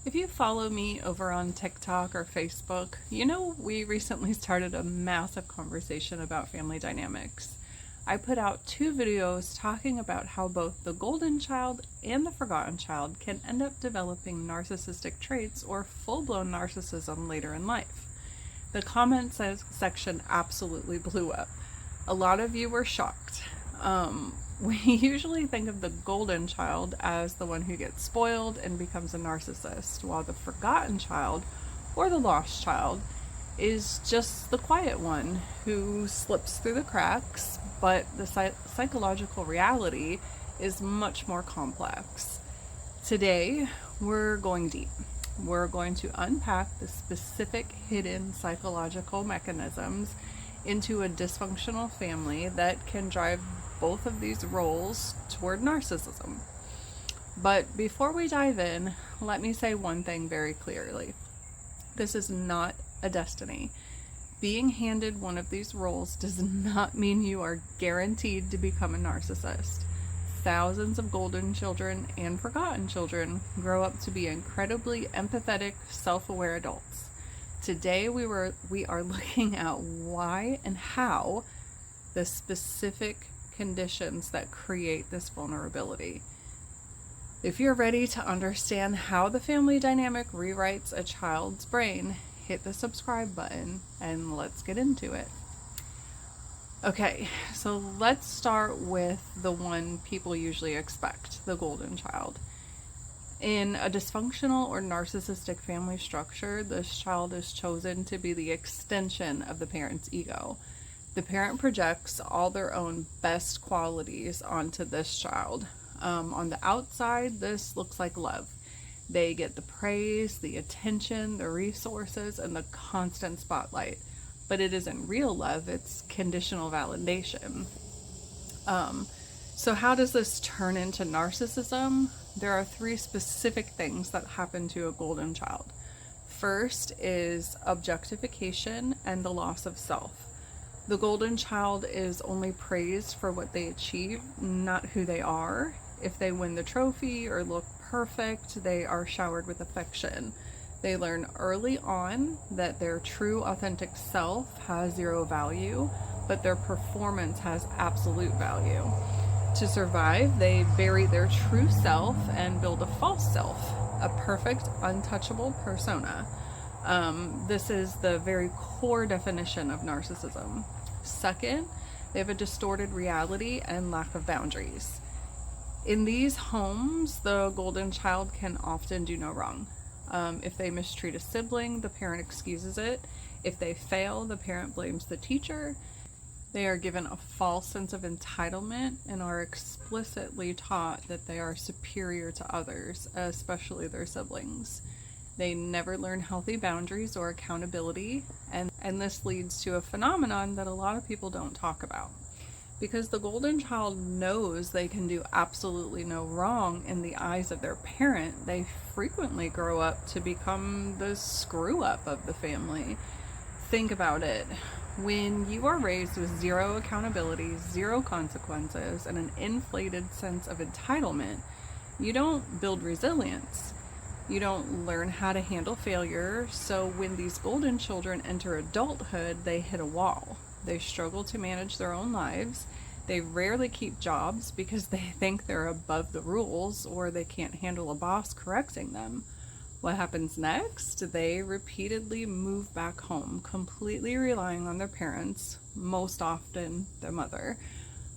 If you follow me over on TikTok or Facebook, you know we recently started a massive conversation about family dynamics. I put out 2 videos talking about how both the golden child and the forgotten child can end up developing narcissistic traits or full-blown narcissism later in life. The comments section absolutely blew up. A lot of you were shocked. We usually think of the golden child as the one who gets spoiled and becomes a narcissist, while the forgotten child, or the lost child, is just the quiet one who slips through the cracks, but the psychological reality is much more complex. Today, we're going deep. We're going to unpack the specific hidden psychological mechanisms into a dysfunctional family that can drive both of these roles toward narcissism. But before we dive in, let me say one thing very clearly. This is not a destiny. Being handed one of these roles does not mean you are guaranteed to become a narcissist. Thousands of golden children and forgotten children grow up to be incredibly empathetic, self-aware adults. Today we are looking at why and how the specific conditions that create this vulnerability. If you're ready to understand how the family dynamic rewrites a child's brain, hit the subscribe button and let's get into it. Okay, so let's start with the one people usually expect, the golden child. In a dysfunctional or narcissistic family structure, this child is chosen to be the extension of the parent's ego. The parent projects all their own best qualities onto this child. On the outside, this looks like love. They get the praise, the attention, the resources, and the constant spotlight. But it isn't real love, it's conditional validation. So how does this turn into narcissism? There are 3 specific things that happen to a golden child. First is objectification and the loss of self. The golden child is only praised for what they achieve, not who they are. If they win the trophy or look perfect, they are showered with affection. They learn early on that their true, authentic self has 0 value, but their performance has absolute value. To survive, they bury their true self and build a false self, a perfect, untouchable persona. This is the very core definition of narcissism. Second, they have a distorted reality and lack of boundaries. In these homes, the golden child can often do no wrong. If they mistreat a sibling, the parent excuses it. If they fail, the parent blames the teacher. They are given a false sense of entitlement and are explicitly taught that they are superior to others, especially their siblings. They never learn healthy boundaries or accountability, and this leads to a phenomenon that a lot of people don't talk about. Because the golden child knows they can do absolutely no wrong in the eyes of their parent, they frequently grow up to become the screw-up of the family. Think about it. When you are raised with 0 accountability, 0 consequences, and an inflated sense of entitlement, you don't build resilience. You don't learn how to handle failure, so when these golden children enter adulthood, they hit a wall. They struggle to manage their own lives. They rarely keep jobs because they think they're above the rules or they can't handle a boss correcting them. What happens next? They repeatedly move back home, completely relying on their parents, most often their mother,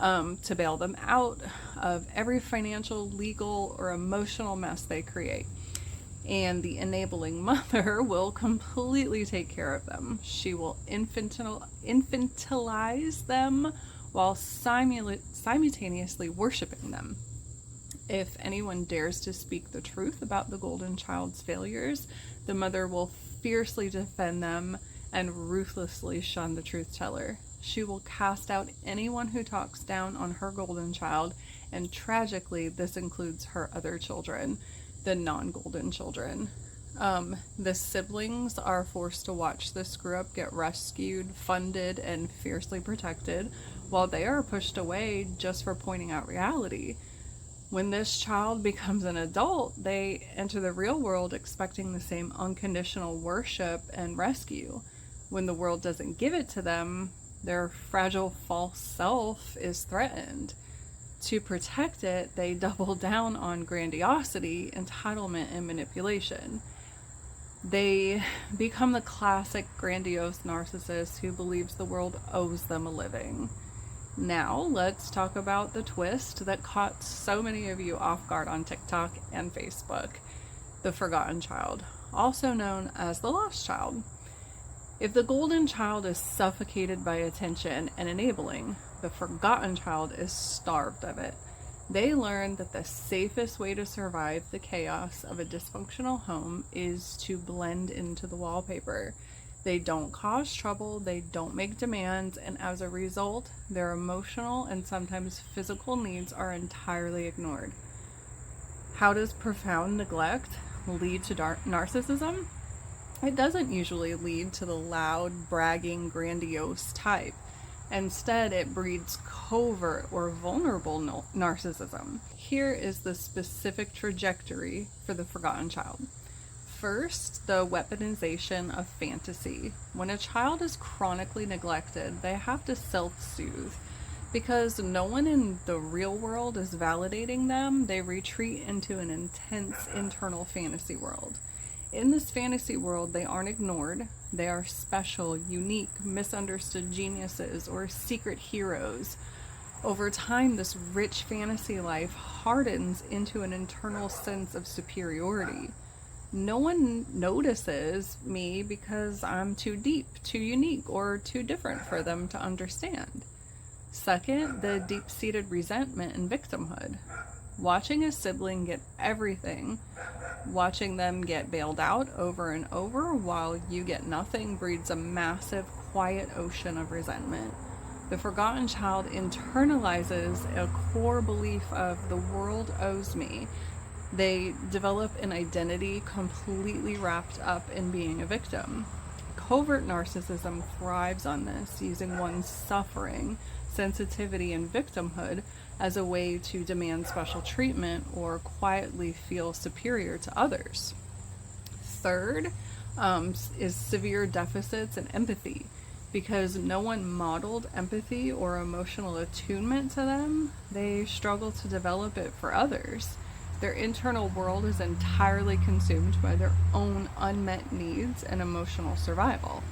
to bail them out of every financial, legal, or emotional mess they create. And the enabling mother will completely take care of them. She will infantilize them while simultaneously worshiping them. If anyone dares to speak the truth about the golden child's failures, the mother will fiercely defend them and ruthlessly shun the truth teller. She will cast out anyone who talks down on her golden child, and tragically, this includes her other children, the non-golden children. The siblings are forced to watch this screw up get rescued, funded, and fiercely protected, while they are pushed away just for pointing out reality. When this child becomes an adult, they enter the real world expecting the same unconditional worship and rescue. When the world doesn't give it to them, their fragile false self is threatened. To protect it, they double down on grandiosity, entitlement, and manipulation. They become the classic grandiose narcissist who believes the world owes them a living. Now, let's talk about the twist that caught so many of you off guard on TikTok and Facebook: the forgotten child, also known as the lost child. If the golden child is suffocated by attention and enabling, the forgotten child is starved of it. They learn that the safest way to survive the chaos of a dysfunctional home is to blend into the wallpaper. They don't cause trouble, they don't make demands, and as a result, their emotional and sometimes physical needs are entirely ignored. How does profound neglect lead to narcissism? It doesn't usually lead to the loud, bragging, grandiose type. Instead, it breeds covert or vulnerable narcissism. Here is the specific trajectory for the forgotten child. First, the weaponization of fantasy. When a child is chronically neglected, they have to self-soothe. Because no one in the real world is validating them, they retreat into an intense internal fantasy world. In this fantasy world, they aren't ignored. They are special, unique, misunderstood geniuses or secret heroes. Over time, this rich fantasy life hardens into an internal sense of superiority. No one notices me because I'm too deep, too unique, or too different for them to understand. Second, the deep-seated resentment and victimhood. Watching a sibling get everything, watching them get bailed out over and over while you get nothing, breeds a massive, quiet ocean of resentment. The forgotten child internalizes a core belief of the world owes me. They develop an identity completely wrapped up in being a victim. Covert narcissism thrives on this, using one's suffering, sensitivity, and victimhood as a way to demand special treatment or quietly feel superior to others. Third, is severe deficits in empathy. Because no one modeled empathy or emotional attunement to them, they struggle to develop it for others. Their internal world is entirely consumed by their own unmet needs and emotional survival.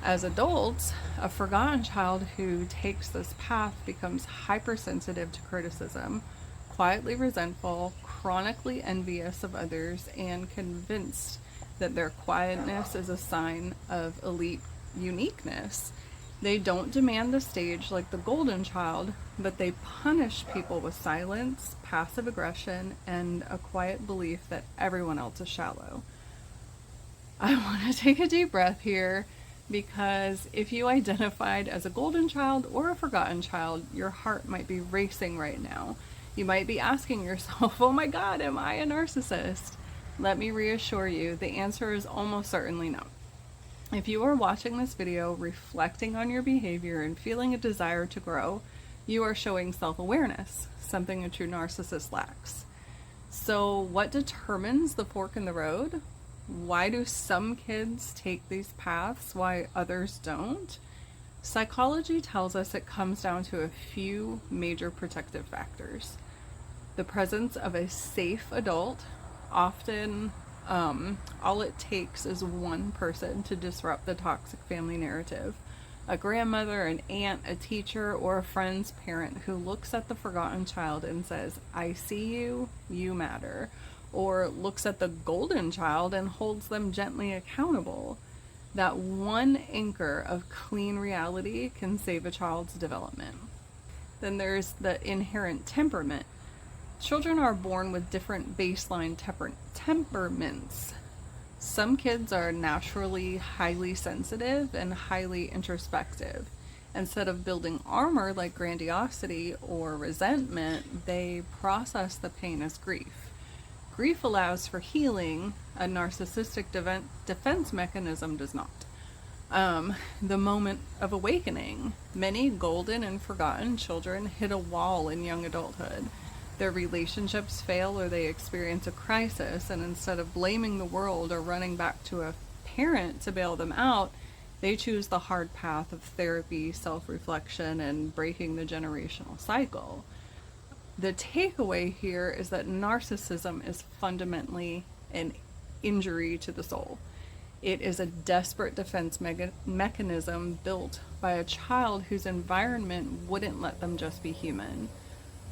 As adults, a forgotten child who takes this path becomes hypersensitive to criticism, quietly resentful, chronically envious of others, and convinced that their quietness is a sign of elite uniqueness. They don't demand the stage like the golden child, but they punish people with silence, passive aggression, and a quiet belief that everyone else is shallow. I want to take a deep breath here, because if you identified as a golden child or a forgotten child, your heart might be racing right now. You might be asking yourself, oh my God, am I a narcissist? Let me reassure you, the answer is almost certainly no. If you are watching this video, reflecting on your behavior and feeling a desire to grow, you are showing self-awareness, something a true narcissist lacks. So what determines the fork in the road? Why do some kids take these paths, why others don't? Psychology tells us it comes down to a few major protective factors. The presence of a safe adult. Often all it takes is one person to disrupt the toxic family narrative. A grandmother, an aunt, a teacher, or a friend's parent who looks at the forgotten child and says, I see you, you matter. Or looks at the golden child and holds them gently accountable. That one anchor of clean reality can save a child's development. Then there's the inherent temperament. Children are born with different baseline temperaments. Some kids are naturally highly sensitive and highly introspective. Instead of building armor like grandiosity or resentment, they process the pain as grief. Grief allows for healing. A narcissistic defense mechanism does not. The moment of awakening. Many golden and forgotten children hit a wall in young adulthood. Their relationships fail or they experience a crisis, and instead of blaming the world or running back to a parent to bail them out, they choose the hard path of therapy, self-reflection, and breaking the generational cycle. The takeaway here is that narcissism is fundamentally an injury to the soul. It is a desperate defense mechanism built by a child whose environment wouldn't let them just be human.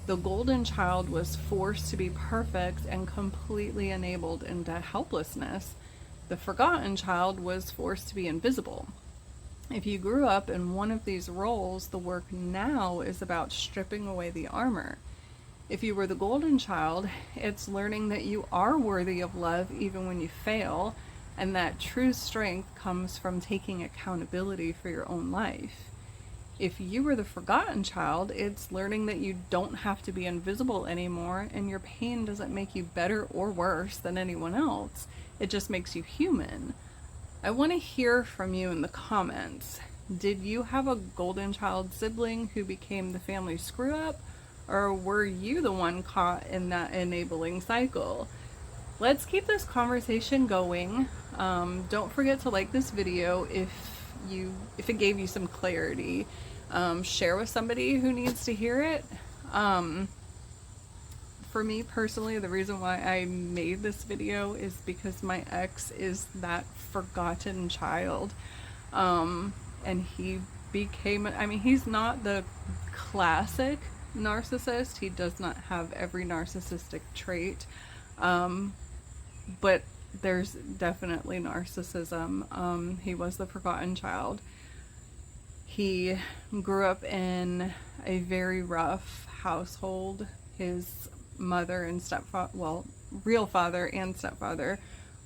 The golden child was forced to be perfect and completely enabled into helplessness. The forgotten child was forced to be invisible. If you grew up in one of these roles, the work now is about stripping away the armor. If you were the golden child, it's learning that you are worthy of love even when you fail, and that true strength comes from taking accountability for your own life. If you were the forgotten child, it's learning that you don't have to be invisible anymore, and your pain doesn't make you better or worse than anyone else. It just makes you human. I want to hear from you in the comments. Did you have a golden child sibling who became the family screw up, or were you the one caught in that enabling cycle? Let's keep this conversation going. Don't forget to like this video if it gave you some clarity. Share with somebody who needs to hear it. For me personally, the reason why I made this video is because my ex is that forgotten child. And he became, he's not the classic narcissist. He does not have every narcissistic trait. But there's definitely narcissism. He was the forgotten child. He grew up in a very rough household. His mother and real father and stepfather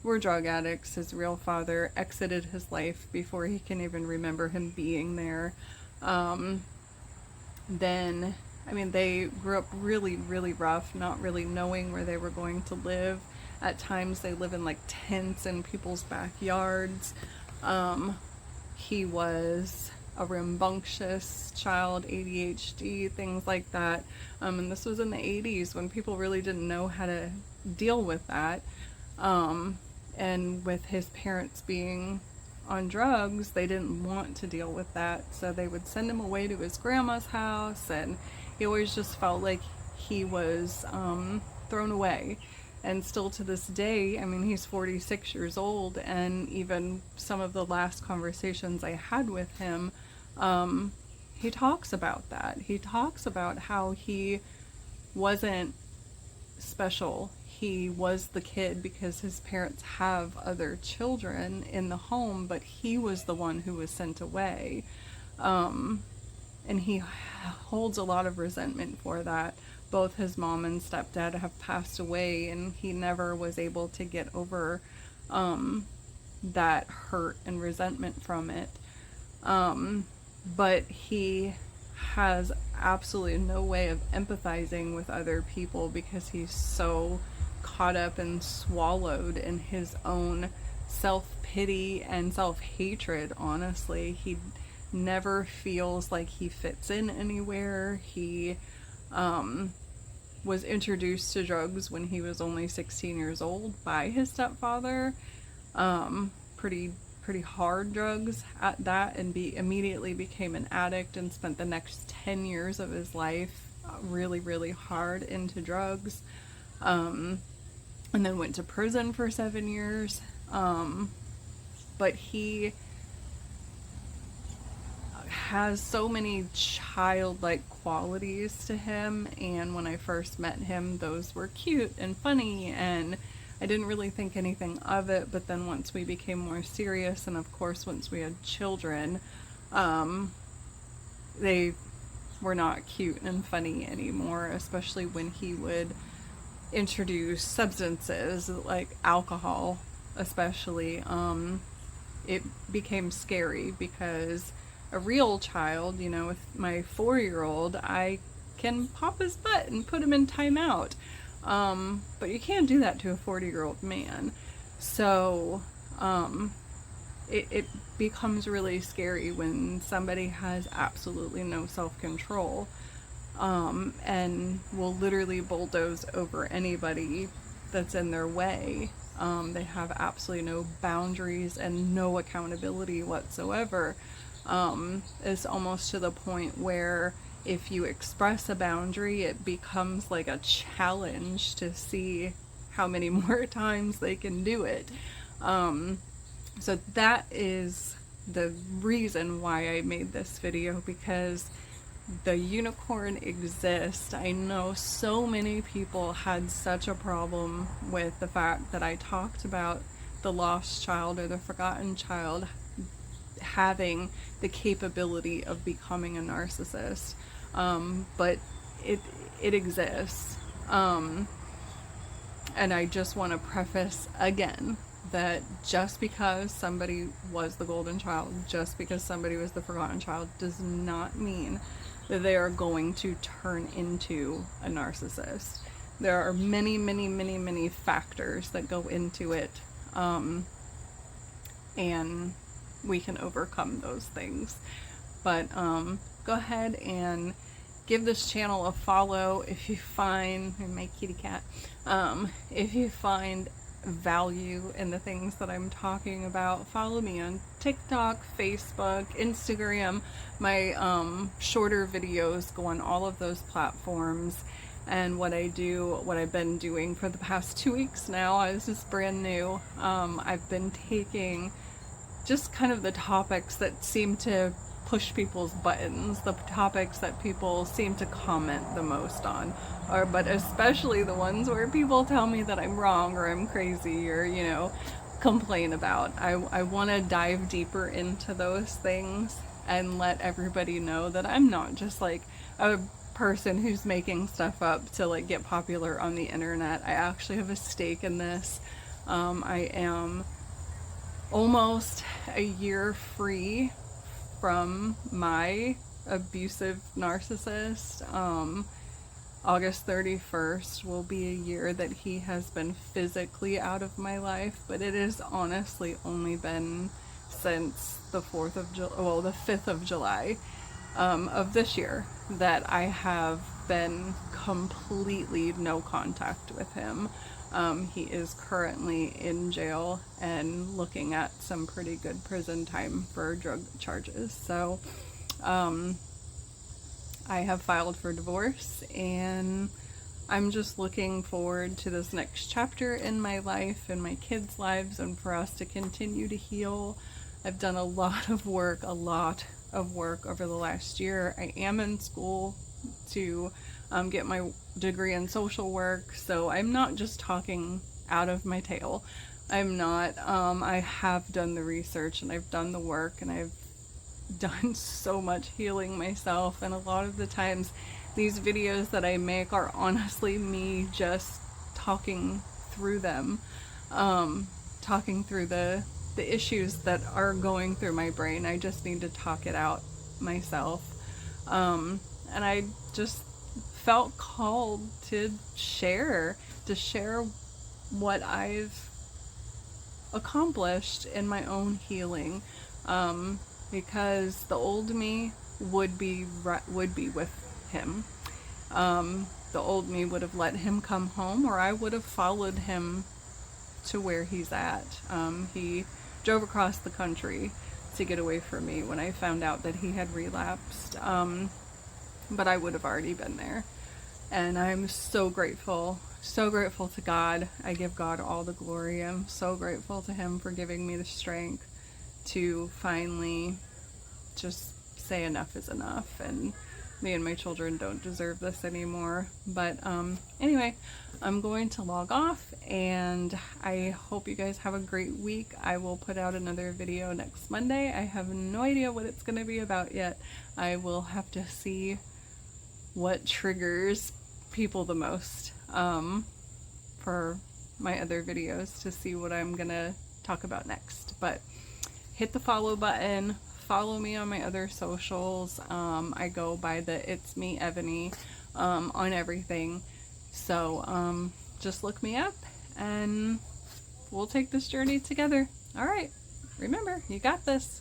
were drug addicts. His real father exited his life before he can even remember him being there. They grew up really, really rough, not really knowing where they were going to live. At times they live in like tents in people's backyards. He was a rambunctious child, ADHD, things like that. And this was in the 80s when people really didn't know how to deal with that. And with his parents being on drugs, they didn't want to deal with that. So they would send him away to his grandma's house, and he always just felt like he was thrown away. And still to this day, he's 46 years old, and even some of the last conversations I had with him, he talks about that. He talks about how he wasn't special. He was the kid because his parents have other children in the home, but he was the one who was sent away. And he holds a lot of resentment for that. Both his mom and stepdad have passed away, and he never was able to get over that hurt and resentment from it. But he has absolutely no way of empathizing with other people because he's so caught up and swallowed in his own self-pity and self-hatred. Honestly, he never feels like he fits in anywhere. He was introduced to drugs when he was only 16 years old by his stepfather. Pretty hard drugs at that, and immediately became an addict and spent the next 10 years of his life really, really hard into drugs. And then went to prison for 7 years. But he has so many childlike qualities to him, and when I first met him, those were cute and funny, and I didn't really think anything of it. But then once we became more serious, and of course once we had children, they were not cute and funny anymore, especially when he would introduce substances like alcohol especially. It became scary because a real child, with my 4-year-old, I can pop his butt and put him in timeout. But you can't do that to a 40-year-old man. So it becomes really scary when somebody has absolutely no self-control. and will literally bulldoze over anybody that's in their way. They have absolutely no boundaries and no accountability whatsoever. It's almost to the point where if you express a boundary, it becomes like a challenge to see how many more times they can do it. So that is the reason why I made this video, because the unicorn exists. I know so many people had such a problem with the fact that I talked about the lost child or the forgotten child having the capability of becoming a narcissist. But it exists. And I just want to preface again that just because somebody was the golden child, just because somebody was the forgotten child, does not mean that they are going to turn into a narcissist. There are many, many, many, many factors that go into it, and we can overcome those things. But go ahead and give this channel a follow if you find, my kitty cat, if you find value in the things that I'm talking about. Follow me on TikTok, Facebook, Instagram. My shorter videos go on all of those platforms. And what I've been doing for the past 2 weeks now, this is brand new. I've been taking just kind of the topics that seem to push people's buttons, the topics that people seem to comment the most on, but especially the ones where people tell me that I'm wrong or I'm crazy or, you know, complain about. I want to dive deeper into those things and let everybody know that I'm not just like a person who's making stuff up to like get popular on the internet. I actually have a stake in this. I am almost a year free from my abusive narcissist. August 31st will be a year that he has been physically out of my life, but it has honestly only been since the 5th of July of this year that I have been completely no contact with him. He is currently in jail and looking at some pretty good prison time for drug charges. So I have filed for divorce, and I'm just looking forward to this next chapter in my life and my kids' lives, and for us to continue to heal. I've done a lot of work over the last year. I am in school to get my degree in social work, so I'm not just talking out of my tail. I'm not. I have done the research and I've done the work, and I've done so much healing myself, and a lot of the times these videos that I make are honestly me just talking through them, talking through the issues that are going through my brain. I just need to talk it out myself, and I just felt called to share what I've accomplished in my own healing, because the old me would be with him. The old me would have let him come home, or I would have followed him to where he's at. He drove across the country to get away from me when I found out that he had relapsed, but I would have already been there. And I'm so grateful to God. I give God all the glory. I'm so grateful to him for giving me the strength to finally just say enough is enough, and me and my children don't deserve this anymore. But anyway, I'm going to log off, and I hope you guys have a great week. I will put out another video next Monday. I have no idea what it's going to be about yet. I will have to see what triggers people the most for my other videos to see what I'm gonna talk about next. But hit the follow button, follow me on my other socials. I go by the It's Me Ebony on everything, so just look me up and we'll take this journey together. All right, remember, you got this.